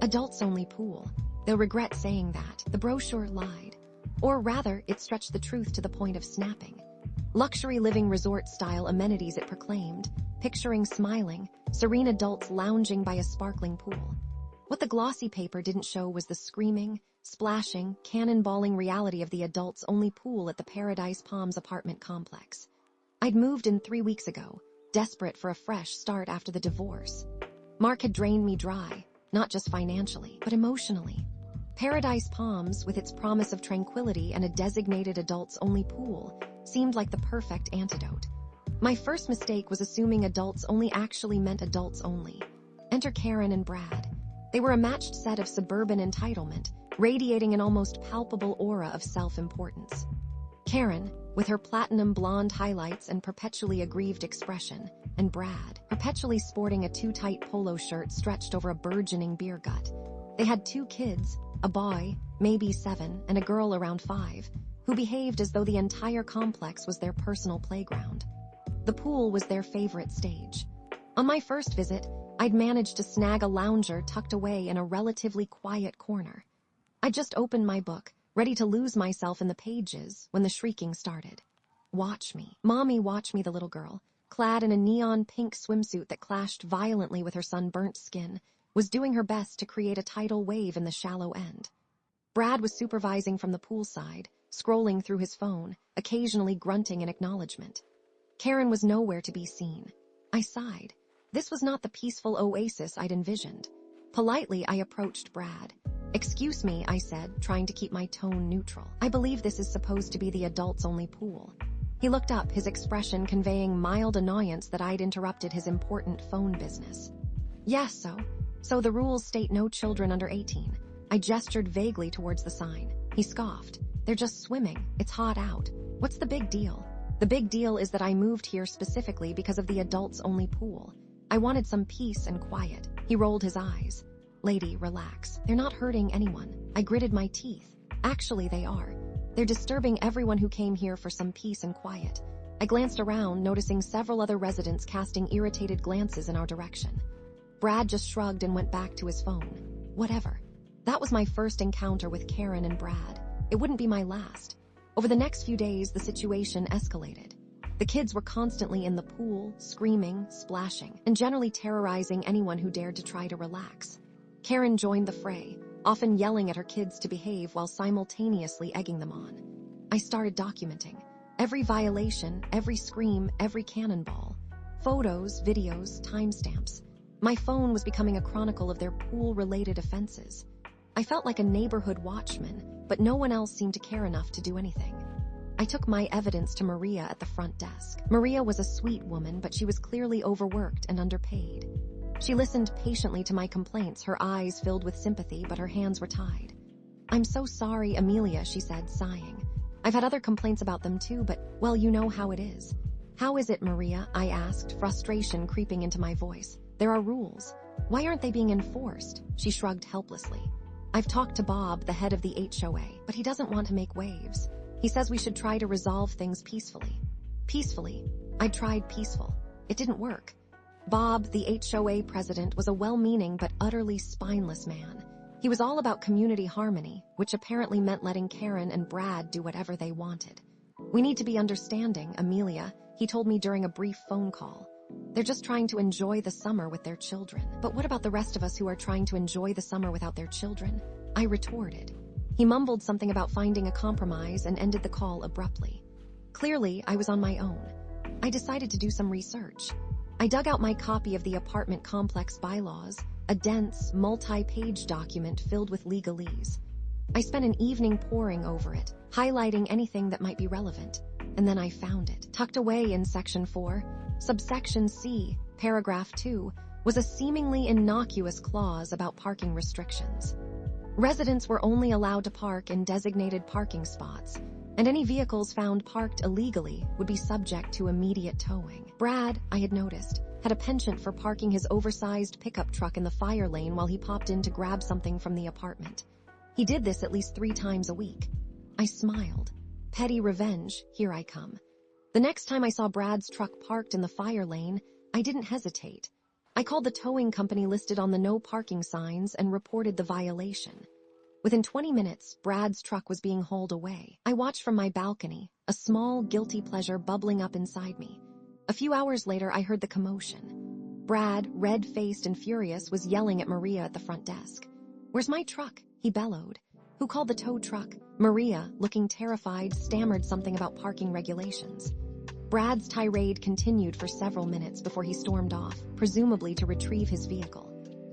Adults-only pool. They'll regret saying that. The brochure lied. Or rather, it stretched the truth to the point of snapping. Luxury living resort-style amenities it proclaimed, picturing smiling, serene adults lounging by a sparkling pool. What the glossy paper didn't show was the screaming, splashing, cannonballing reality of the adults-only pool at the Paradise Palms apartment complex. I'd moved in 3 weeks ago, desperate for a fresh start after the divorce. Mark had drained me dry, not just financially, but emotionally. Paradise Palms, with its promise of tranquility and a designated adults-only pool, seemed like the perfect antidote. My first mistake was assuming adults only actually meant adults only. Enter Karen and Brad. They were a matched set of suburban entitlement, radiating an almost palpable aura of self-importance. Karen, with her platinum blonde highlights and perpetually aggrieved expression, and Brad, perpetually sporting a too-tight polo shirt stretched over a burgeoning beer gut. They had 2 kids, a boy, maybe 7, and a girl around 5, who behaved as though the entire complex was their personal playground. The pool was their favorite stage. On my first visit, I'd managed to snag a lounger tucked away in a relatively quiet corner. I just opened my book, ready to lose myself in the pages, when the shrieking started. "Watch me. Mommy, watch me," the little girl, clad in a neon pink swimsuit that clashed violently with her sunburnt skin, was doing her best to create a tidal wave in the shallow end. Brad was supervising from the poolside, scrolling through his phone, occasionally grunting in acknowledgement. Karen was nowhere to be seen. I sighed. This was not the peaceful oasis I'd envisioned. Politely, I approached Brad. "Excuse me," I said, trying to keep my tone neutral. "I believe this is supposed to be the adults-only pool." He looked up, his expression conveying mild annoyance that I'd interrupted his important phone business. "Yes, so the rules state no children under 18. I gestured vaguely towards the sign. He scoffed. "They're just swimming. It's hot out. What's the big deal?" "The big deal is that I moved here specifically because of the adults-only pool. I wanted some peace and quiet." He rolled his eyes. "Lady, relax. They're not hurting anyone." I gritted my teeth. "Actually, they are. They're disturbing everyone who came here for some peace and quiet." I glanced around, noticing several other residents casting irritated glances in our direction. Brad just shrugged and went back to his phone. Whatever. That was my first encounter with Karen and Brad. It wouldn't be my last. Over the next few days, the situation escalated. The kids were constantly in the pool, screaming, splashing, and generally terrorizing anyone who dared to try to relax. Karen joined the fray, often yelling at her kids to behave while simultaneously egging them on. I started documenting every violation, every scream, every cannonball. Photos, videos, timestamps. My phone was becoming a chronicle of their pool-related offenses. I felt like a neighborhood watchman, but no one else seemed to care enough to do anything. I took my evidence to Maria at the front desk. Maria was a sweet woman, but she was clearly overworked and underpaid. She listened patiently to my complaints, her eyes filled with sympathy, but her hands were tied. "I'm so sorry, Amelia," she said, sighing. "I've had other complaints about them too, but, well, you know how it is." "How is it, Maria?" I asked, frustration creeping into my voice. "There are rules. Why aren't they being enforced?" She shrugged helplessly. "I've talked to Bob, the head of the HOA, but he doesn't want to make waves. He says we should try to resolve things peacefully." Peacefully? I tried peaceful. It didn't work. Bob, the HOA president, was a well-meaning but utterly spineless man. He was all about community harmony, which apparently meant letting Karen and Brad do whatever they wanted. "We need to be understanding, Amelia," he told me during a brief phone call. "They're just trying to enjoy the summer with their children." "But what about the rest of us who are trying to enjoy the summer without their children?" I retorted. He mumbled something about finding a compromise and ended the call abruptly. Clearly, I was on my own. I decided to do some research. I dug out my copy of the apartment complex bylaws, a dense, multi-page document filled with legalese. I spent an evening poring over it, highlighting anything that might be relevant. And then I found it. Tucked away in Section 4, Subsection C, Paragraph 2, was a seemingly innocuous clause about parking restrictions. Residents were only allowed to park in designated parking spots, and any vehicles found parked illegally would be subject to immediate towing. Brad, I had noticed, had a penchant for parking his oversized pickup truck in the fire lane while he popped in to grab something from the apartment. He did this at least 3 times a week. I smiled. Petty revenge, here I come. The next time I saw Brad's truck parked in the fire lane, I didn't hesitate. I called the towing company listed on the no parking signs and reported the violation. Within 20 minutes, Brad's truck was being hauled away. I watched from my balcony, a small, guilty pleasure bubbling up inside me. A few hours later, I heard the commotion. Brad, red-faced and furious, was yelling at Maria at the front desk. "Where's my truck?" he bellowed. "Who called the tow truck?" Maria, looking terrified, stammered something about parking regulations. Brad's tirade continued for several minutes before he stormed off, presumably to retrieve his vehicle.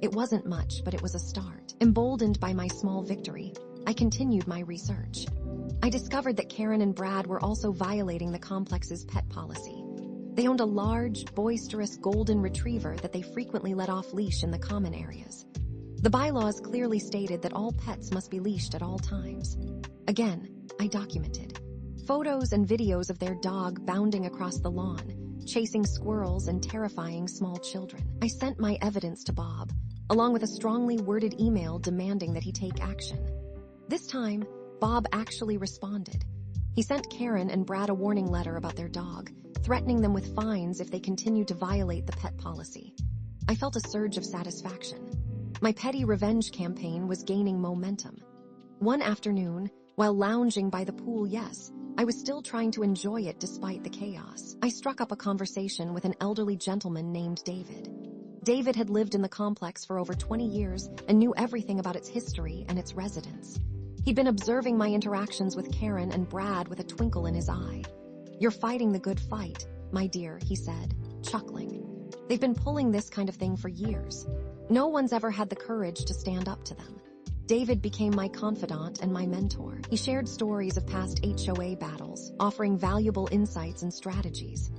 It wasn't much, but it was a start. Emboldened by my small victory, I continued my research. I discovered that Karen and Brad were also violating the complex's pet policy. They owned a large, boisterous golden retriever that they frequently let off leash in the common areas. The bylaws clearly stated that all pets must be leashed at all times. Again, I documented photos and videos of their dog bounding across the lawn, chasing squirrels and terrifying small children. I sent my evidence to Bob, along with a strongly worded email demanding that he take action. This time, Bob actually responded. He sent Karen and Brad a warning letter about their dog, threatening them with fines if they continued to violate the pet policy. I felt a surge of satisfaction. My petty revenge campaign was gaining momentum. One afternoon, while lounging by the pool, yes, I was still trying to enjoy it despite the chaos, I struck up a conversation with an elderly gentleman named David. David had lived in the complex for over 20 years and knew everything about its history and its residents. He'd been observing my interactions with Karen and Brad with a twinkle in his eye. "You're fighting the good fight, my dear," he said, chuckling. "They've been pulling this kind of thing for years. No one's ever had the courage to stand up to them." David became my confidant and my mentor. He shared stories of past HOA battles, offering valuable insights and strategies.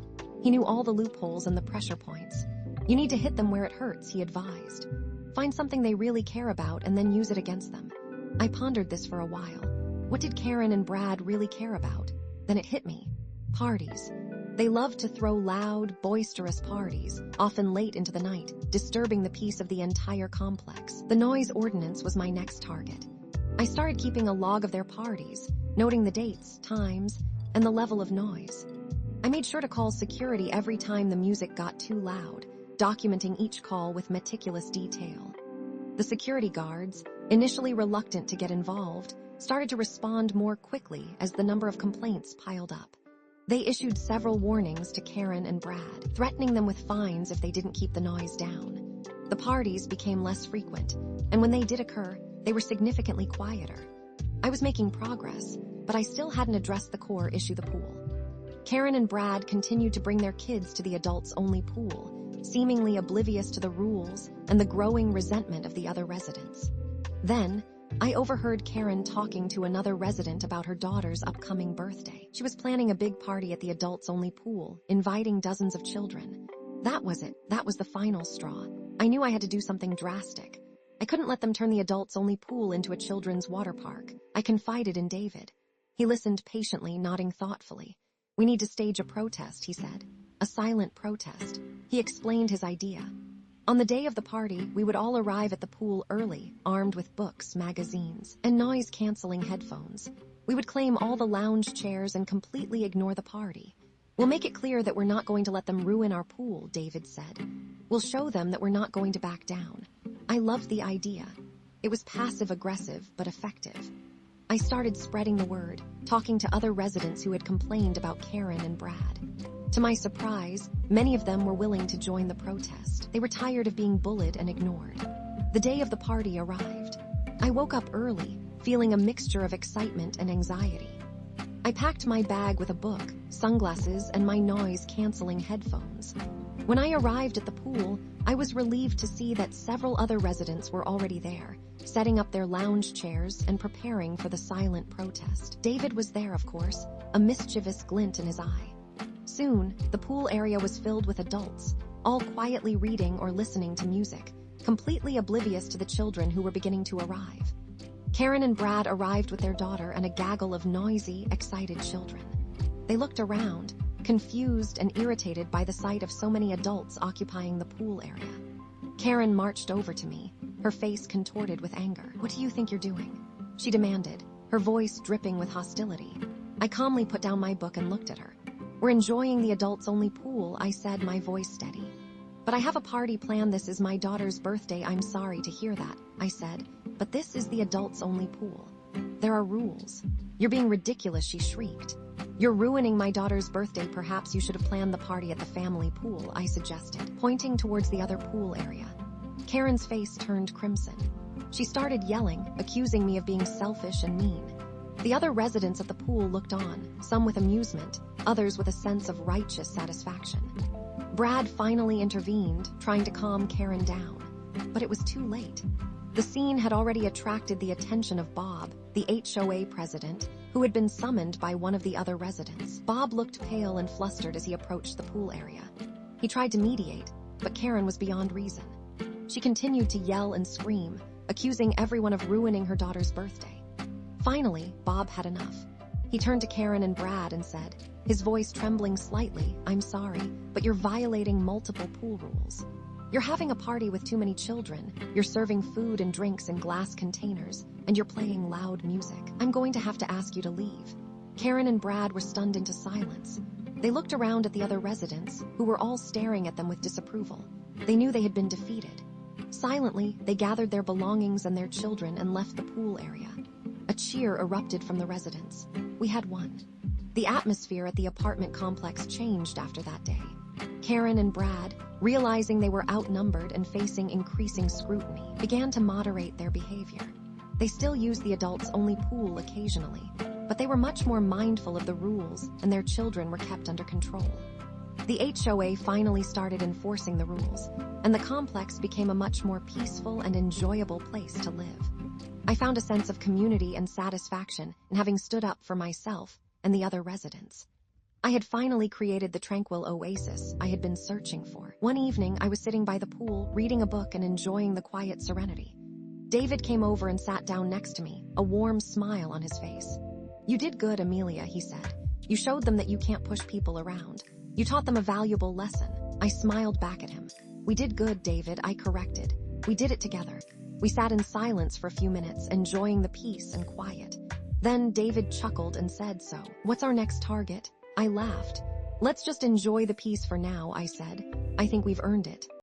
He knew all the loopholes and the pressure points. "You need to hit them where it hurts," he advised. "Find something they really care about and then use it against them." I pondered this for a while. What did Karen and Brad really care about? Then it hit me. Parties. They loved to throw loud, boisterous parties, often late into the night, disturbing the peace of the entire complex. The noise ordinance was my next target. I started keeping a log of their parties, noting the dates, times, and the level of noise. I made sure to call security every time the music got too loud, documenting each call with meticulous detail. The security guards, initially reluctant to get involved, started to respond more quickly as the number of complaints piled up. They issued several warnings to Karen and Brad, threatening them with fines if they didn't keep the noise down. The parties became less frequent, and when they did occur, they were significantly quieter. I was making progress, but I still hadn't addressed the core issue: the pool. Karen and Brad continued to bring their kids to the adults-only pool, seemingly oblivious to the rules and the growing resentment of the other residents. Then, I overheard Karen talking to another resident about her daughter's upcoming birthday. She was planning a big party at the adults-only pool, inviting dozens of children. That was it. That was the final straw. I knew I had to do something drastic. I couldn't let them turn the adults-only pool into a children's water park. I confided in David. He listened patiently, nodding thoughtfully. "We need to stage a protest," he said. "A silent protest." He explained his idea. On the day of the party, we would all arrive at the pool early, armed with books, magazines, and noise-canceling headphones. We would claim all the lounge chairs and completely ignore the party. "We'll make it clear that we're not going to let them ruin our pool," David said. "We'll show them that we're not going to back down." I loved the idea. It was passive-aggressive, but effective. I started spreading the word, talking to other residents who had complained about Karen and Brad. To my surprise, many of them were willing to join the protest. They were tired of being bullied and ignored. The day of the party arrived. I woke up early, feeling a mixture of excitement and anxiety. I packed my bag with a book, sunglasses, and my noise-canceling headphones. When I arrived at the pool, I was relieved to see that several other residents were already there, setting up their lounge chairs and preparing for the silent protest. David was there, of course, a mischievous glint in his eye. Soon, the pool area was filled with adults, all quietly reading or listening to music, completely oblivious to the children who were beginning to arrive. Karen and Brad arrived with their daughter and a gaggle of noisy, excited children. They looked around, confused and irritated by the sight of so many adults occupying the pool area. Karen marched over to me, her face contorted with anger. "What do you think you're doing?" she demanded, her voice dripping with hostility. I calmly put down my book and looked at her. "We're enjoying the adults-only pool," I said, my voice steady. But I have a party planned. This is my daughter's birthday. I'm sorry to hear that, I said. But this is the adults-only pool. There are rules. You're being ridiculous, she shrieked. You're ruining my daughter's birthday. Perhaps you should have planned the party at the family pool, I suggested, pointing towards the other pool area. Karen's face turned crimson. She started yelling, accusing me of being selfish and mean. The other residents of the pool looked on, some with amusement, others with a sense of righteous satisfaction. Brad finally intervened, trying to calm Karen down. But it was too late. The scene had already attracted the attention of Bob, the HOA president, who had been summoned by one of the other residents. Bob looked pale and flustered as he approached the pool area. He tried to mediate, but Karen was beyond reason. She continued to yell and scream, accusing everyone of ruining her daughter's birthday. Finally, Bob had enough. He turned to Karen and Brad and said, his voice trembling slightly, I'm sorry, but you're violating multiple pool rules. You're having a party with too many children, you're serving food and drinks in glass containers, and you're playing loud music. I'm going to have to ask you to leave. Karen and Brad were stunned into silence. They looked around at the other residents, who were all staring at them with disapproval. They knew they had been defeated. Silently, they gathered their belongings and their children and left the pool area. A cheer erupted from the residents. We had won. The atmosphere at the apartment complex changed after that day. Karen and Brad, realizing they were outnumbered and facing increasing scrutiny, began to moderate their behavior. They still used the adults-only pool occasionally, but they were much more mindful of the rules and their children were kept under control. The HOA finally started enforcing the rules, and the complex became a much more peaceful and enjoyable place to live. I found a sense of community and satisfaction in having stood up for myself and the other residents. I had finally created the tranquil oasis I had been searching for. One evening, I was sitting by the pool, reading a book and enjoying the quiet serenity. David came over and sat down next to me, a warm smile on his face. You did good, Amelia, he said. You showed them that you can't push people around. You taught them a valuable lesson. I smiled back at him. We did good, David, I corrected. We did it together. We sat in silence for a few minutes, enjoying the peace and quiet. Then David chuckled and said, so, what's our next target? I laughed. Let's just enjoy the peace for now, I said. I think we've earned it.